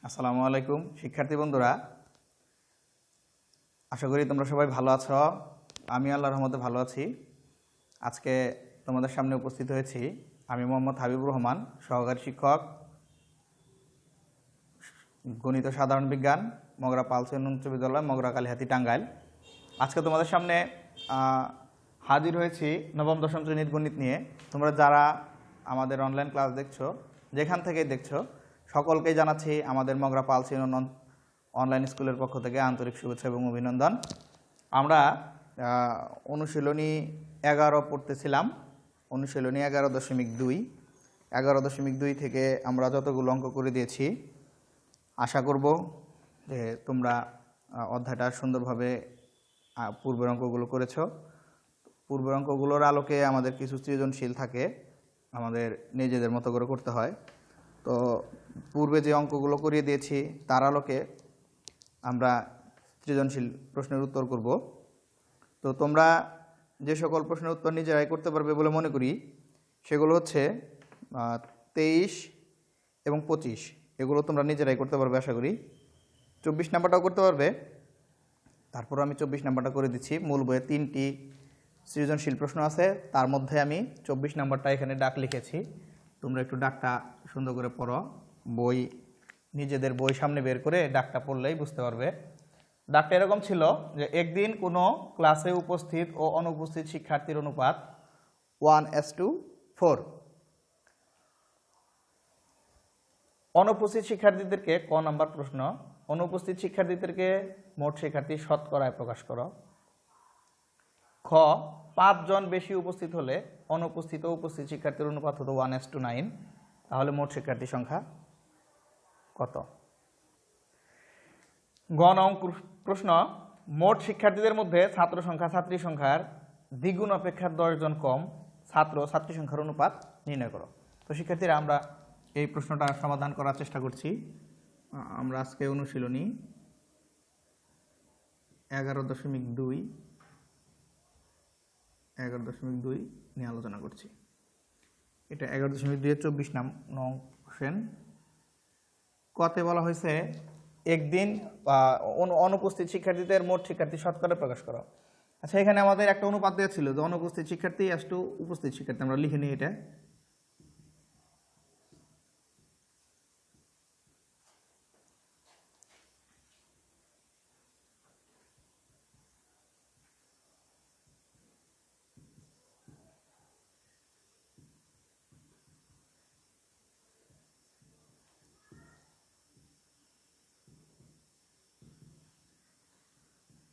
আসসালামু আলাইকুম শিক্ষার্থী বন্ধুরা, আশা করি তোমরা সবাই ভালো আছো। আমি আল্লাহর রহমতে ভালো আছি। আজকে তোমাদের সামনে উপস্থিত হয়েছি আমি মোহাম্মদ হাবিবুর রহমান, সহকারী শিক্ষক, গণিত সাধারণ বিজ্ঞান, মগরা পালসেন উচ্চ বিদ্যালয়, মগরা কালিহাতি, টাঙ্গাইল। আজকে তোমাদের সামনে হাজির হয়েছি নবম দশম শ্রেণীর গণিত নিয়ে। তোমরা যারা আমাদের অনলাইন ক্লাস দেখছো, যেখান থেকেই দেখছো, সকলকেই জানাচ্ছি আমাদের মগরা পালসেন অনলাইন স্কুলের পক্ষ থেকে আন্তরিক শুভেচ্ছা এবং অভিনন্দন। আমরা অনুশীলনী 11 পড়তেছিলাম। অনুশীলনী 11.2 থেকে আমরা যতগুলো অঙ্ক করে দিয়েছি, আশা করব যে তোমরা অধ্যায়টা সুন্দরভাবে পূর্বের অঙ্কগুলো করেছ। পূর্বের অঙ্কগুলোর আলোকে আমাদের কিছু সৃজনশীল থাকে, আমাদের নিজেদের মতো করে করতে হয়। তো পূর্বে যে অঙ্কগুলো করিয়ে দিয়েছি তার আলোকে আমরা সৃজনশীল প্রশ্নের উত্তর করব। তো তোমরা যে সকল প্রশ্নের উত্তর নিজেরাই করতে পারবে বলে মনে করি, সেগুলো হচ্ছে 23 এবং 25, এগুলো তোমরা নিজেরাই করতে পারবে আশা করি। 24 নাম্বারটাও করতে পারবে। তারপর আমি 24 নাম্বারটা করে দিচ্ছি। মূল বইয়ে 3টি সৃজনশীল প্রশ্ন আছে, তার মধ্যে আমি 24 নাম্বারটা এখানে ডাক লিখেছি। তোমরা একটু ডাকটা সুন্দর করে পড়ো। নিজেদের বই সামনে বের করে ডাকটা পড়লেই বুঝতে পারবে। ডাকটা এরকম ছিল যে একদিন কোনো ক্লাসে উপস্থিত ও অনুপস্থিত শিক্ষার্থীর অনুপাত 1:4। অনুপস্থিত শিক্ষার্থীদেরকে ক নাম্বার প্রশ্ন, অনুপস্থিত শিক্ষার্থীদেরকে মোট শিক্ষার্থী শতকরায় প্রকাশ করো। খ, 5 জন বেশি উপস্থিত হলে অনুপস্থিত ও উপস্থিত শিক্ষার্থীর অনুপাত হতো 1:9, তাহলে মোট শিক্ষার্থী সংখ্যা কত? গ নং প্রশ্ন, মোট শিক্ষার্থীদের মধ্যে ছাত্র সংখ্যা ছাত্রী সংখ্যার দ্বিগুণ অপেক্ষা 10 জন কম ছাত্র ছাত্রী সংখ্যার অনুপাত নির্ণয় করো। তো শিক্ষার্থীরা, আমরা এই প্রশ্নটা সমাধান করার চেষ্টা করছি। আমরা আজকে অনুশীলনী 11.2 নিয়ে আলোচনা করছি। এটা 11.2 24 নং কোশ্চেন। কতে বলা হয়েছে একদিন অনুপস্থিত শিক্ষার্থীদের মোট শিক্ষার্থী শতকরা প্রকাশ করো। আচ্ছা, এখানে আমাদের একটা অনুপাত দেওয়া ছিল যে অনুপস্থিত শিক্ষার্থী টু উপস্থিত শিক্ষার্থী। আমরা লিখে নিই এটা।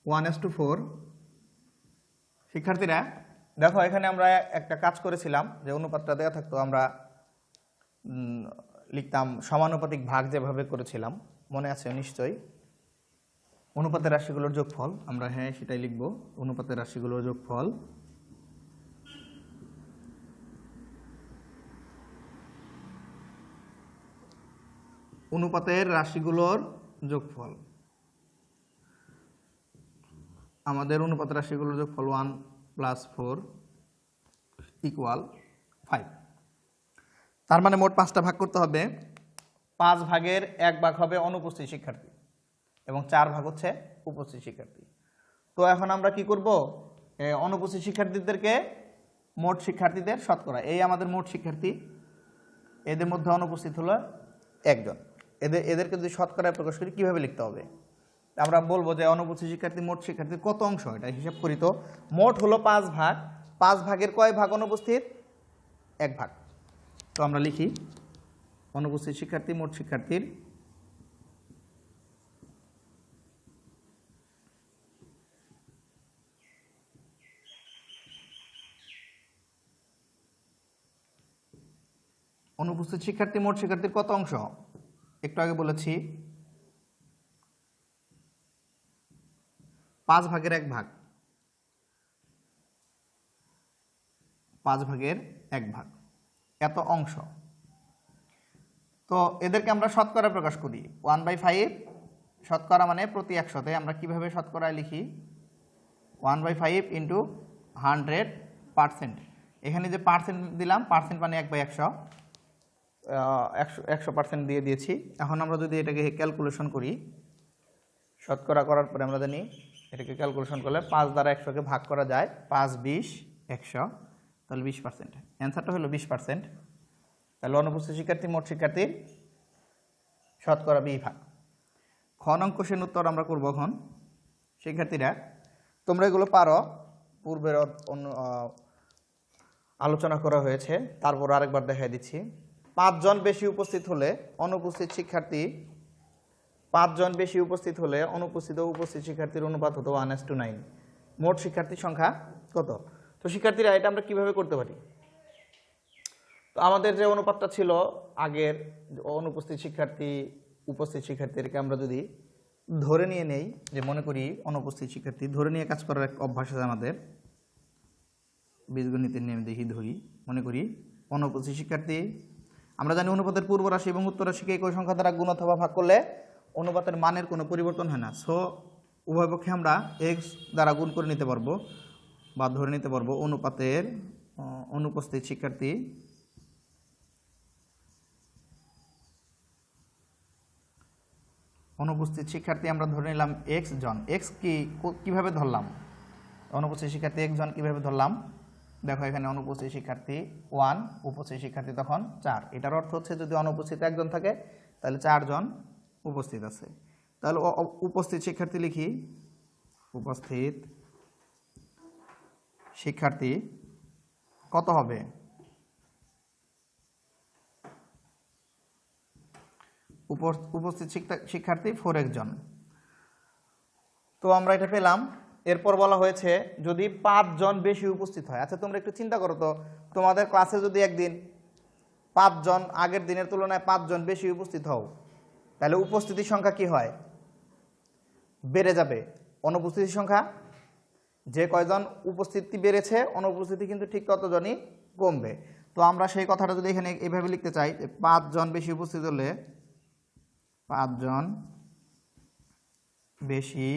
One S two four. শিক্ষার্থীরা দেখো, এখানে আমরা একটা কাজ করেছিলাম যে অনুপাতটা দেওয়া থাকতো, আমরা লিখতাম সমানুপাতিক ভাগ, যেভাবে করেছিলাম মনে আছে নিশ্চয়ই। অনুপাতের রাশিগুলোর যোগফল, আমরা সেটাই লিখব। অনুপাতের রাশিগুলোর যোগফল। অনুপাতের রাশিগুলোর যোগফল, আমাদের অনুপাতের রাশিগুলোর যোগফল 1 + 4 = 5। তার মানে মোট 5টা ভাগ করতে হবে। 5 ভাগের 1 ভাগ হবে অনুপস্থিত শিক্ষার্থী এবং 4 ভাগ হচ্ছে উপস্থিত শিক্ষার্থী। তো এখন আমরা কি করব? অনুপস্থিত শিক্ষার্থীদেরকে মোট শিক্ষার্থীদের শতকরা, এই আমাদের মোট শিক্ষার্থী, এদের মধ্যে অনুপস্থিত হলো 1 জন। এদেরকে যদি শতকরায় প্রকাশ করি কিভাবে লিখতে হবে? আমরা বলবো যে অনুপস্থিত শিক্ষার্থী মোট শিক্ষার্থীর কত অংশ, এটা হিসাব করি। তো মোট হলো 5 ভাগ, 5 ভাগের কয় ভাগ অনুপস্থিত? 1 ভাগ। তো আমরা লিখি অনুপস্থিত শিক্ষার্থী মোট শিক্ষার্থীর অনুপস্থিত শিক্ষার্থী মোট শিক্ষার্থীর কত অংশ? একটু আগে বলেছি 5 ভাগের 1 ভাগ, 5 ভাগের 1 ভাগ, এত অংশ। তো এদেরকে আমরা শতকরা প্রকাশ করি 1/5। শতকরা মানে প্রতি 100তে। আমরা কিভাবে শতকরায় লিখি? 1/5 × 100%। এখানে যে পার্সেন্ট দিলাম, পার্সেন্ট মানে 1/100। 100% দিয়ে দিয়েছি। এখন আমরা যদি এটাকে ক্যালকুলেশন করি, শতকরা করার পরে আমরা জানি এটাকে ক্যালকুলেশন করলে 5 দ্বারা 100কে ভাগ করা যায়, 5 20 100, তাহলে 20%। অ্যান্সারটা হলো 20%। তাহলে অনুপস্থিত শিক্ষার্থী মোট শিক্ষার্থীর শতকরা 20 ভাগ। খ নং কোশ্চেন উত্তর আমরা করব এখন। শিক্ষার্থীরা তোমরা এগুলো পারো, পূর্বের আলোচনা করা হয়েছে, তারপর আরেকবার দেখাই দিচ্ছি। 5 জন বেশি উপস্থিত হলে অনুপস্থিত শিক্ষার্থী 5 জন বেশি উপস্থিত হলে অনুপস্থিত ও উপস্থিত শিক্ষার্থীর অনুপাত হতো 1:9। মোট শিক্ষার্থীর সংখ্যা কত? তো শিক্ষার্থীরা এটা আমরা কিভাবে করতে পারি? তো আমাদের যে অনুপাতটা ছিল আগের, অনুপস্থিত শিক্ষার্থী উপস্থিত শিক্ষার্থীকে আমরা যদি ধরে নিয়ে নেই, যে মনে করি অনুপস্থিত শিক্ষার্থী, ধরে নিয়ে কাজ করার এক অভ্যাস আছে আমাদের, বীজগণিতের নিয়ম দেখি ধরি, মনে করি অনুপস্থিত শিক্ষার্থী। আমরা জানি অনুপাতের পূর্ব রাশি এবং উত্তর রাশিকে একই সংখ্যা দ্বারা গুণ অথবা ভাগ করলে অনুপাতের মানের কোনো পরিবর্তন হয় না। সো উভয় পক্ষে আমরা এক্স দ্বারা গুণ করে নিতে পারবো বা ধরে নিতে পারবো অনুপাতের অনুপস্থিত শিক্ষার্থী আমরা ধরে নিলাম এক্স জন। এক্স কিভাবে ধরলাম? অনুপস্থিত শিক্ষার্থী এক জন কিভাবে ধরলাম? দেখো এখানে অনুপস্থিত শিক্ষার্থী 1, উপস্থিত শিক্ষার্থী তখন 4। এটার অর্থ হচ্ছে যদি অনুপস্থিত একজন থাকে তাহলে 4 জন উপস্থিত আছে। তাহলে উপস্থিত শিক্ষার্থী লিখি, উপস্থিত শিক্ষার্থী কত হবে? উপস্থিত শিক্ষার্থী 4x জন। তো আমরা এটা পেলাম। এরপর বলা হয়েছে যদি 5 জন বেশি উপস্থিত হয়। আচ্ছা তোমরা একটু চিন্তা করো তো, তোমাদের ক্লাসে যদি একদিন 5 জন আগের দিনের তুলনায় 5 জন বেশি উপস্থিত হও, তাহলে উপস্থিতির সংখ্যা কি হয়? বেড়ে যাবে। অনুপস্থিতির সংখ্যা, যে কয়জন উপস্থিতি বেড়েছে অনুপস্থিতি কিন্তু ঠিক ততজনই কমবে। তো আমরা সেই কথাটা যদি এখানে এইভাবে লিখতে চাই, 5 জন বেশি উপস্থিত হলে 5 জন বেশি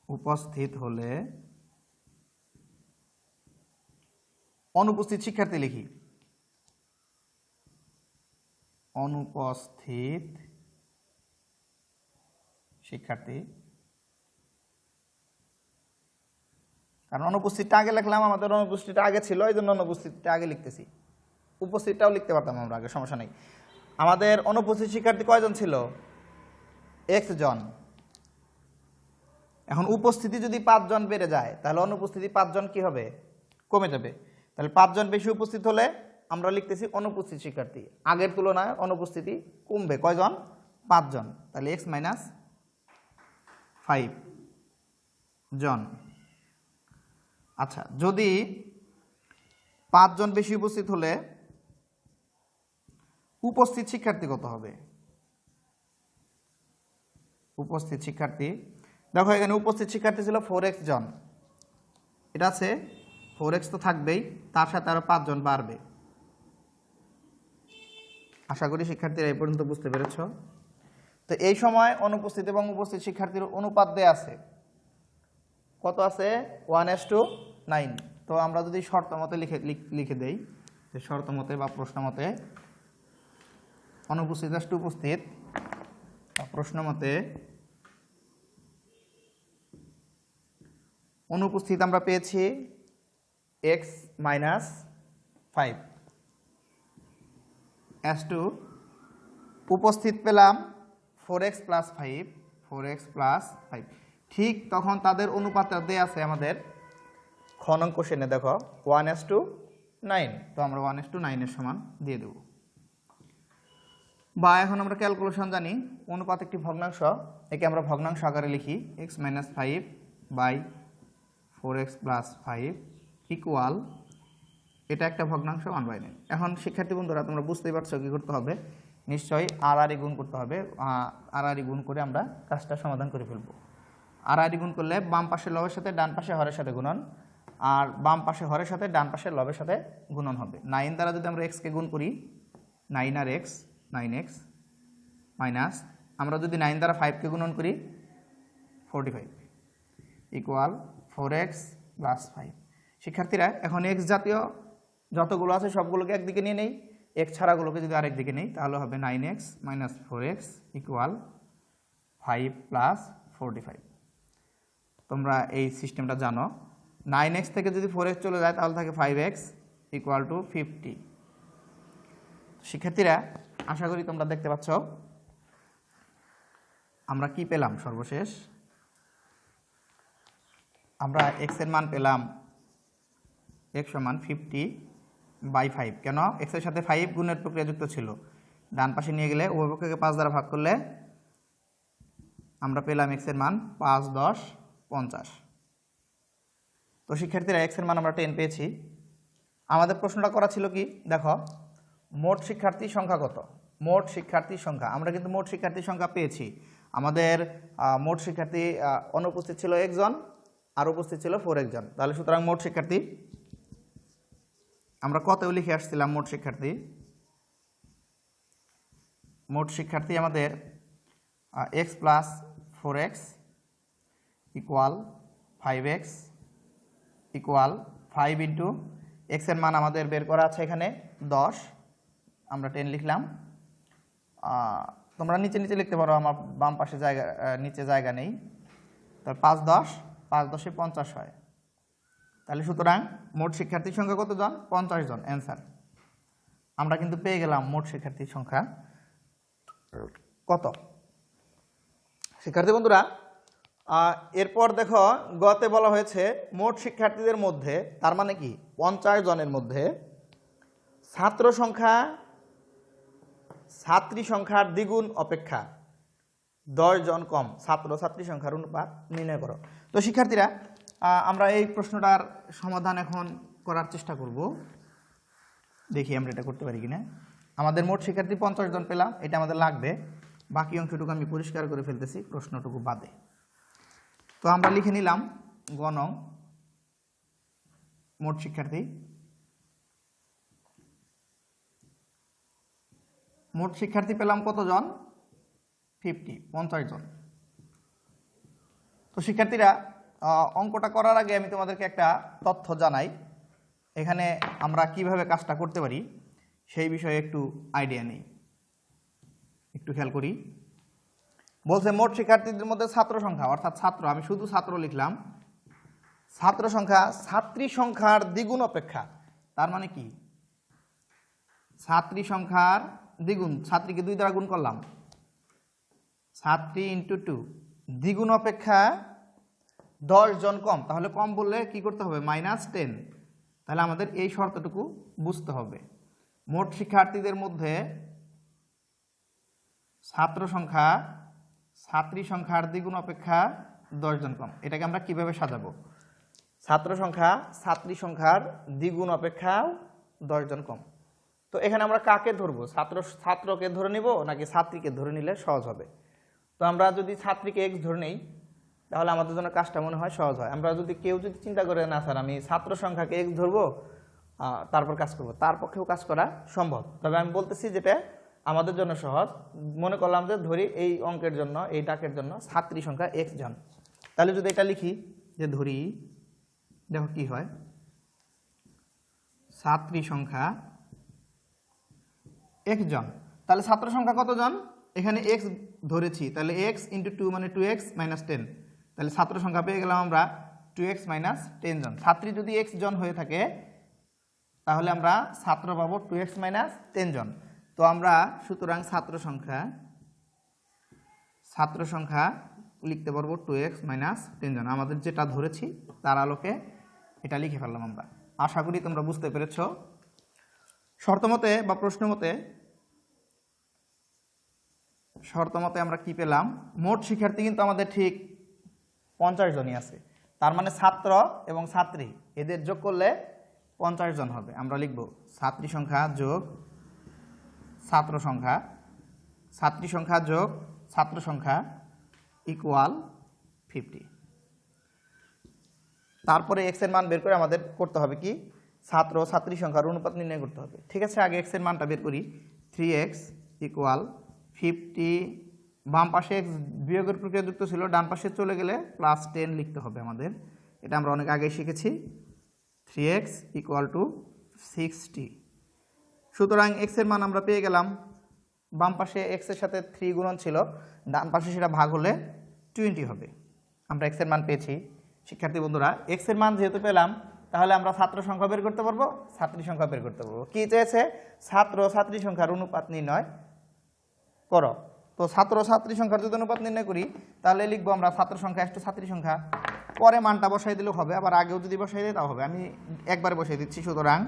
উপস্থিত হলে অনুপস্থিত শিক্ষার্থী লিখি, অনুপস্থিত শিক্ষার্থী, কারণ অনুপস্থিতটা আগে লিখলাম, আমাদের অনুপস্থিতটা আগে ছিল, এই জন্য অনুপস্থিতটা আগে লিখতেছি। উপস্থিতটাও লিখতে পারতাম আমরা আগে, সমস্যা নেই। আমাদের অনুপস্থিত শিক্ষার্থী কয়জন ছিল? x জন। এখন উপস্থিতি যদি 5 জন বেড়ে যায় তাহলে অনুপস্থিতি 5 জন কি হবে? কমে যাবে। তাহলে 5 জন বেশি উপস্থিত হলে আমরা লিখতেছি অনুপস্থিত শিক্ষার্থী, আগের তুলনায় অনুপস্থিতি কমবে। কয়জন? 5 জন। তাহলে x - 5 জন। আচ্ছা যদি 5 জন বেশি উপস্থিত হলে উপস্থিত শিক্ষার্থী কত হবে? উপস্থিত শিক্ষার্থী, দেখো এখানে উপস্থিত শিক্ষার্থী ছিল 4x জন, এটা আছে 4x তো থাকবেই, তার সাথে আরো 5 জন বাড়বে। আশা করি শিক্ষার্থীরা এই পর্যন্ত বুঝতে পেরেছ। তো এই সময় অনুপস্থিত এবং উপস্থিত শিক্ষার্থীর অনুপাত দেয়া আছে, কত আছে? 1:9। তো আমরা যদি শর্ত মতে লিখে দেই, যে শর্ত মতে বা প্রশ্ন মতে অনুপস্থিত উপস্থিত, প্রশ্ন মতে অনুপস্থিত আমরা পেয়েছি x - 5, উপস্থিত পেলাম 4x + 5, 4x + 5। ঠিক তখন তাদের অনুপাতটা দেয়া আছে আমাদের খ নং কোশ্চেনে, দেখো 1:9। তো আমরা 1:9 এর সমান দিয়ে দেব। বা এখন আমরা ক্যালকুলেশন জানি, অনুপাত একটি ভগ্নাংশ, একে আমরা ভগ্নাংশ আকারে লিখি, x - 5 / 4x + 5 ইকুয়াল, এটা একটা ভগ্নাংশ 1/9। এখন শিক্ষার্থী বন্ধুরা তোমরা বুঝতেই পারছো কি করতে হবে, নিশ্চয়ই আর গুণ করতে হবে। আর গুণ করে আমরা কাজটা সমাধান করে ফেলবো। আর গুণ করলে বাম পাশে লবের সাথে ডান পাশে হরের সাথে গুণন, আর বাম পাশে হরের সাথে ডান পাশে লবের সাথে গুণন হবে। 9 দ্বারা যদি আমরা x কে গুণ করি, 9 আর x 9x মাইনাস, আমরা যদি 9 দ্বারা 5 কে গুণন করি 45 ইকুয়াল 4x + 5। শিক্ষার্থীরা এখন x জাতীয় যতগুলো আছে সবগুলোকে একদিকে নিয়ে নেই, এক্স ছাড়াগুলোকে যদি আরেক দিকে নেই তাহলে হবে 9x minus 4x equal 5 plus 45। তোমরা এই সিস্টেমটা জানো। 9x থেকে যদি 4x চলে যায় তাহলে থাকে 5x ইকুয়াল টু 50। শিক্ষার্থীরা আশা করি তোমরা দেখতে পাচ্ছ আমরা কি পেলাম। সর্বশেষ আমরা x এর মান পেলাম x সমান 50/5। কেন? x এর সাথে 5 গুণের প্রক্রিয়া যুক্ত ছিল। ডান পাশে নিয়ে গেলে উভয় পক্ষকে 5 দ্বারা ভাগ করলে আমরা পেলাম x এর মান 5 10 50। তো শিক্ষার্থীরা x এর মান আমরা 10 পেয়েছি। আমাদের প্রশ্নটা করা ছিল কি, দেখো মোট শিক্ষার্থীর সংখ্যা কত। মোট শিক্ষার্থীর সংখ্যা আমরা কিন্তু মোট শিক্ষার্থীর সংখ্যা পেয়েছি। আমাদের মোট শিক্ষার্থী অনুপস্থিত ছিল 1 জন আর উপস্থিত ছিল 4 জন। তাহলে সুতরাং মোট শিক্ষার্থী আমরা কতও লিখে আসছিলাম। মোট শিক্ষার্থী আমাদের x plus 4x equal 5x equal 5 into x এর মান আমাদের বের করা আছে এখানে 10, আমরা 10 লিখলাম। তোমরা নিচে নিচে লিখতে পারো, আমার বাম পাশে জায়গা নিচে জায়গা নেই। তাহলে 5 10 50 হয়। তাহলে সুতরাং মোট শিক্ষার্থীর সংখ্যা কত জন? 50 জন। অ্যান্সার আমরা কিন্তু পেয়ে গেলাম মোট শিক্ষার্থীর সংখ্যা কত। শিক্ষার্থী বন্ধুরা এরপর দেখো গতে বলা হয়েছে মোট শিক্ষার্থীদের মধ্যে, তার মানে কি 50 জনের মধ্যে ছাত্র সংখ্যা ছাত্রী সংখ্যার দ্বিগুণ অপেক্ষা 10 জন কম ছাত্র ছাত্রী সংখ্যার অনুপাত নির্ণয় করো। তো শিক্ষার্থীরা আমরা এই প্রশ্নটার সমাধান এখন করার চেষ্টা করব। দেখি আমরা এটা করতে পারি কিনা। আমাদের মোট শিক্ষার্থী 50 জন পেলাম, এটা আমাদের লাগবে। বাকি অংশটুকু আমি পরিষ্কার করে ফেলতেছি প্রশ্নটুকু বাদে। তো আমরা লিখে নিলাম গ নং মোট শিক্ষার্থী। মোট শিক্ষার্থী পেলাম কতজন? 50 জন। তো শিক্ষার্থীরা অঙ্কটা করার আগে আমি তোমাদেরকে একটা তথ্য জানাই। এখানে আমরা কিভাবে কাজটা করতে পারি সেই বিষয়ে একটু আইডিয়া নেই, একটু খেয়াল করি। বলছে মোট শিক্ষার্থীদের মধ্যে ছাত্র সংখ্যা, অর্থাৎ ছাত্র, আমি শুধু ছাত্র লিখলাম। ছাত্র সংখ্যা ছাত্রী সংখ্যার দ্বিগুণ অপেক্ষা, তার মানে কি ছাত্রী সংখ্যার দ্বিগুণ, ছাত্রীকে 2 দ্বারা গুণ করলাম, ছাত্রী ইন্টু 2, দ্বিগুণ অপেক্ষা 10 জন কম। তাহলে কম বললে কি করতে হবে? -10। তাহলে আমাদের এই শর্তটুকু বুঝতে হবে। মোট শিক্ষার্থীদের মধ্যে ছাত্র সংখ্যা ছাত্রী সংখ্যার দ্বিগুণ অপেক্ষা 10 জন কম। এটাকে আমরা কিভাবে সাজাবো? ছাত্র সংখ্যা ছাত্রী সংখ্যার দ্বিগুণ অপেক্ষা 10 জন কম। তো এখানে আমরা কাকে ধরবো? ছাত্রকে ধরে নিব নাকি ছাত্রীকে ধরে নিলে সহজ হবে? তো আমরা যদি ছাত্রীকে x ধরে নেই তাহলে আমাদের জন্য কাজটা মনে হয় সহজ হয়। আমরা যদি কেউ যদি চিন্তা করে না স্যার আমি ছাত্র সংখ্যাকে x ধরবো তারপর কাজ করব, তার পক্ষেও কাজ করা সম্ভব। তবে আমি বলতেছি যেটা আমাদের জন্য সহজ, মনে করলাম যে ধরি এই অঙ্কের জন্য, এই ডাকের জন্য ছাত্রী সংখ্যা x জন। তাহলে যদি এটা লিখি যে ধরি, দেখো কি হয়, ছাত্রী সংখ্যা x জন। তাহলে ছাত্র সংখ্যা কত জন? এখানে x ধরেছি, তাহলে x ইন্টু 2 মানে 2x মাইনাস 10। তাহলে ছাত্র সংখ্যা পেয়ে গেলাম আমরা 2x মাইনাস 10 জন। ছাত্রী যদি x জন হয়ে থাকে তাহলে আমরা ছাত্র পাবো 2x মাইনাস 10 জন। তো আমরা সুতরাং ছাত্র সংখ্যা লিখতে পারবো 2x মাইনাস 10 জন। আমাদের যেটা ধরেছি তার আলোকে এটা লিখে ফেললাম আমরা। আশা করি তোমরা বুঝতে পেরেছ। শর্তমতে বা প্রশ্নমতে আমরা কি পেলাম? মোট শিক্ষার্থী কিন্তু আমাদের ঠিক 50 জনই আছে। তার মানে ছাত্র এবং ছাত্রী এদের যোগ করলে 50 জন হবে। আমরা লিখব ছাত্রী সংখ্যা যোগ ছাত্র সংখ্যা, ছাত্রী সংখ্যা যোগ ছাত্র সংখ্যা ইকুয়াল 50। তারপরে x এর মান বের করে আমাদের করতে হবে কি? ছাত্র ছাত্রী সংখ্যার অনুপাত নির্ণয় করতে হবে। ঠিক আছে, আগে x এর মানটা বের করি। 3x ইকুয়াল 50, বাম পাশে x বিয়োগের প্রক্রিয়া যুক্ত ছিল, ডান পাশে চলে গেলে +10 লিখতে হবে আমাদের। এটা আমরা অনেক আগে শিখেছি। 3x equal to 60। সুতরাং এক্স এর মান আমরা পেয়ে গেলাম। বাম পাশে এক্স এর সাথে 3 গুণন ছিল, ডান পাশে সেটা ভাগ হলে 20 হবে। আমরা এক্স এর মান পেয়েছি। শিক্ষার্থী বন্ধুরা, এক্স এর মান যেহেতু পেলাম, তাহলে আমরা ছাত্র সংখ্যা বের করতে পারবো, ছাত্রী সংখ্যা বের করতে পারবো। কি চেয়েছে? ছাত্র ছাত্রী সংখ্যার অনুপাত নির্ণয় করো। তো ছাত্র ছাত্রী সংখ্যার যদি অনুপাত নির্ণয় করি, তাহলে লিখবো আমরা ছাত্র সংখ্যা * ছাত্রী সংখ্যা, পরে মানটা বসাই দিলেও হবে, আবার আগেও যদি বসাই দিই তাও হবে। আমি একবারে বসাই দিচ্ছি। সুতরাং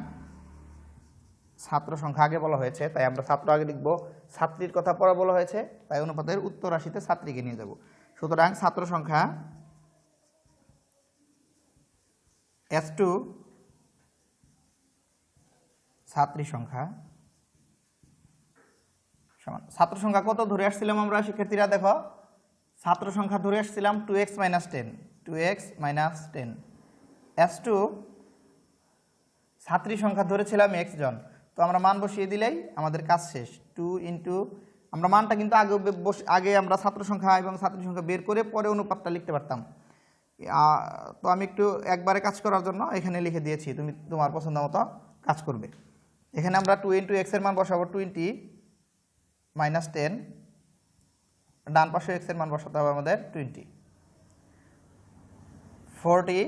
ছাত্র সংখ্যা আগে বলা হয়েছে, তাই আমরা ছাত্র আগে লিখবো, ছাত্রীর কথা পরে বলা হয়েছে, তাই অনুপাতের উত্তর রাশিতে ছাত্রীকে নিয়ে যাব। সুতরাং ছাত্র সংখ্যা S2 ছাত্রী সংখ্যা সমান, ছাত্র সংখ্যা কত ধরে আসছিলাম আমরা শিক্ষার্থীরা? দেখো, ছাত্র সংখ্যা ধরে আসছিলাম 2x - 10 S2 ছাত্রী সংখ্যা ধরেছিলাম x জন। তো আমরা মান বসিয়ে দিলেই আমাদের কাজ শেষ। 2 ইন্টু, আমরা মানটা কিন্তু আগে আমরা ছাত্র সংখ্যা এবং ছাত্রী সংখ্যা বের করে পরে অনুপাতটা লিখতে পারতাম। তো আমি একটু একবারে কাজ করার জন্য এখানে লিখে দিয়েছি, তুমি তোমার পছন্দ মতো কাজ করবে। এখানে আমরা 2 ইন্টু x এর মান বসাবো 20 - 10, ডান পাশে x এর মান বসাতে হবে আমাদের 20। 40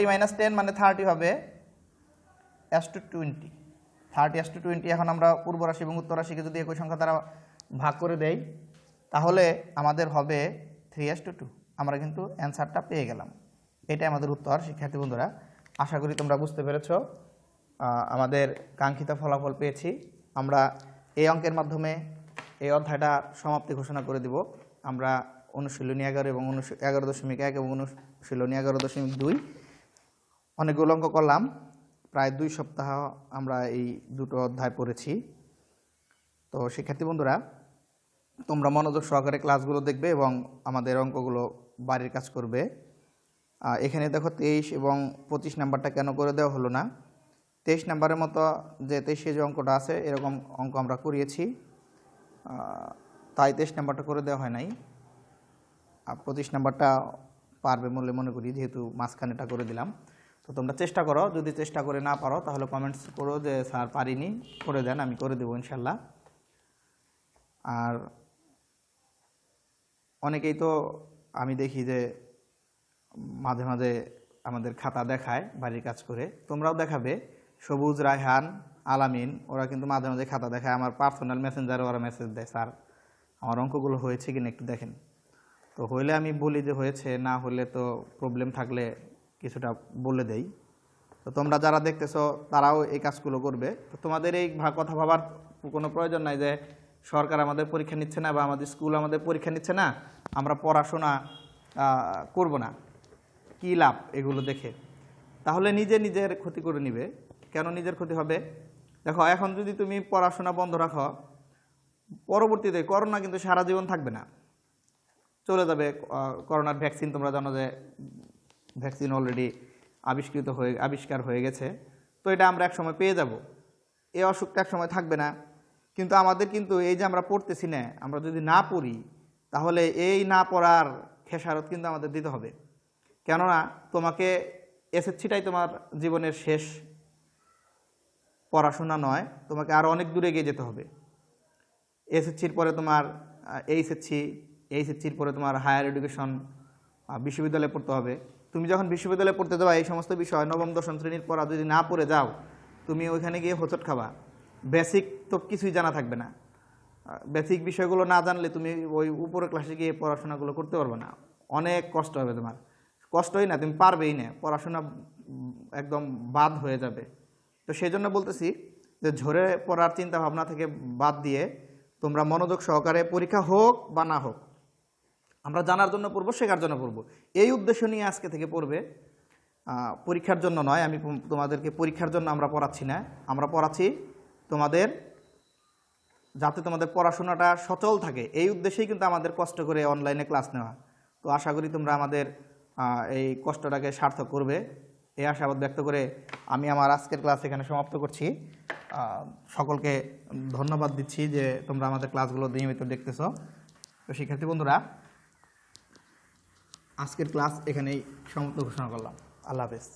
- 10 মানে 30 হবে S2 30 S2 এখন আমরা পূর্ব রাশি এবং উত্তর রাশিকে যদি একই সংখ্যা দ্বারা ভাগ করে দেই, তাহলে আমাদের হবে 3:2। আমরা কিন্তু অ্যান্সারটা পেয়ে গেলাম। এটাই আমাদের উত্তর। শিক্ষার্থী বন্ধুরা, আশা করি তোমরা বুঝতে পেরেছ। আমাদের কাঙ্ক্ষিত ফলাফল পেয়েছি। আমরা এই অঙ্কের মাধ্যমে এই অধ্যায়টা সমাপ্তি ঘোষণা করে দিব। আমরা অনুশীলনী 11 এবং 11.1 এবং অনুশীলনী 11.2 অনেকগুলো অঙ্ক করলাম। প্রায় 2 সপ্তাহ আমরা এই দুটো অধ্যায় পড়েছি। তো শিক্ষার্থী বন্ধুরা, তোমরা মনোযোগ সহকারে ক্লাসগুলো দেখবে এবং আমাদের অঙ্কগুলো বাড়ির কাজ করবে। এখানে দেখো 23 এবং 25 নাম্বারটা কেন করে দেওয়া হলো না? 23 নাম্বারের মতো যে 23 যে অঙ্কটা আছে, এরকম অঙ্ক আমরা করিয়েছি, তাই 23 নাম্বারটা করে দেওয়া হয় নাই। 25 নাম্বারটা পারবে বলে মনে করি, যেহেতু মাঝখানেটা করে দিলাম। তো তোমরা চেষ্টা করো, যদি চেষ্টা করে না পারো তাহলে কমেন্টস করো যে স্যার পারিনি, করে দেন, আমি করে দেবো ইনশাল্লাহ। আর অনেকেই তো আমি দেখি যে মাঝে মাঝে আমাদের খাতা দেখায় বাড়ির কাজ করে, তোমরাও দেখাবে। সবুজ, রায়হান, আলামিন, ওরা কিন্তু মাঝে মাঝে খাতা দেখায়, আমার পার্সোনাল মেসেঞ্জারে ওরা মেসেজ দেয়, স্যার আমার অঙ্কগুলো হয়েছে কিনা একটু দেখেন। তো হইলে আমি বলি যে হয়েছে, না হলে তো প্রবলেম থাকলে কিছুটা বলে দেই। তো তোমরা যারা দেখতেছো তারাও এই কাজগুলো করবে। তো তোমাদের এই কথা ভাবার কোনো প্রয়োজন নাই যে সরকার আমাদের পরীক্ষা নিচ্ছে না বা আমাদের স্কুল আমাদের পরীক্ষা নিচ্ছে না, আমরা পড়াশোনা করব না, কী লাভ এগুলো দেখে? তাহলে নিজের ক্ষতি করে নিবে। কেন নিজের ক্ষতি হবে? দেখো, এখন যদি তুমি পড়াশোনা বন্ধ রাখো, পরবর্তীতে করোনা কিন্তু সারা জীবন থাকবে না, চলে যাবে। করোনার ভ্যাকসিন তোমরা জানো যে ভ্যাকসিন অলরেডি আবিষ্কার হয়ে গেছে। তো এটা আমরা এক সময় পেয়ে যাব, এই অসুখটা এক সময় থাকবে না। কিন্তু আমাদের কিন্তু এই যে আমরা পড়তেছি না, আমরা যদি না পড়ি তাহলে এই না পড়ার খেসারত কিন্তু আমাদের দিতে হবে। কেননা তোমাকে এসএসসিটাই তোমার জীবনের শেষ পড়াশোনা নয়, তোমাকে আরও অনেক দূরে এগিয়ে যেতে হবে। এসএসসির পরে তোমার এইচএসসির পরে তোমার হায়ার এডুকেশন, বিশ্ববিদ্যালয়ে পড়তে হবে। তুমি যখন বিশ্ববিদ্যালয়ে পড়তে যাও, এই সমস্ত বিষয় নবম দশম শ্রেণীর পড়া যদি না পড়ে যাও, তুমি ওইখানে গিয়ে হোঁচট খাবা। বেসিক তো কিছুই জানা থাকবে না। বেসিক বিষয়গুলো না জানলে তুমি ওই উপরের ক্লাসে গিয়ে পড়াশোনাগুলো করতে পারবে না, অনেক কষ্ট হবে তোমার। কষ্টই না, তুমি পারবেই না, পড়াশোনা একদম বাদ হয়ে যাবে। তো সেই জন্য বলতেছি যে ঝরে পড়ার চিন্তা ভাবনা থেকে বাদ দিয়ে তোমরা মনোযোগ সহকারে, পরীক্ষা হোক বা না হোক, আমরা জানার জন্য পড়বো, শেখার জন্য পড়বো, এই উদ্দেশ্য নিয়ে আজকে থেকে পড়বে। পরীক্ষার জন্য নয়। আমি তোমাদেরকে পরীক্ষার জন্য আমরা পড়াচ্ছি না, আমরা পড়াচ্ছি তোমাদের যাতে তোমাদের পড়াশোনাটা সচল থাকে, এই উদ্দেশ্যেই কিন্তু আমাদের কষ্ট করে অনলাইনে ক্লাস নেওয়া। তো আশা করি তোমরা আমাদের এই কষ্টটাকে সার্থক করবে, এই আশাবাদ ব্যক্ত করে আমি আমার আজকের ক্লাস এখানে সমাপ্ত করছি। সকলকে ধন্যবাদ দিচ্ছি যে তোমরা আমাদের ক্লাসগুলো নিয়মিত দেখতেছো। তো শিক্ষার্থী বন্ধুরা, আজকের ক্লাস এখানেই সমাপ্ত ঘোষণা করলাম। আল্লাহ হাফেজ।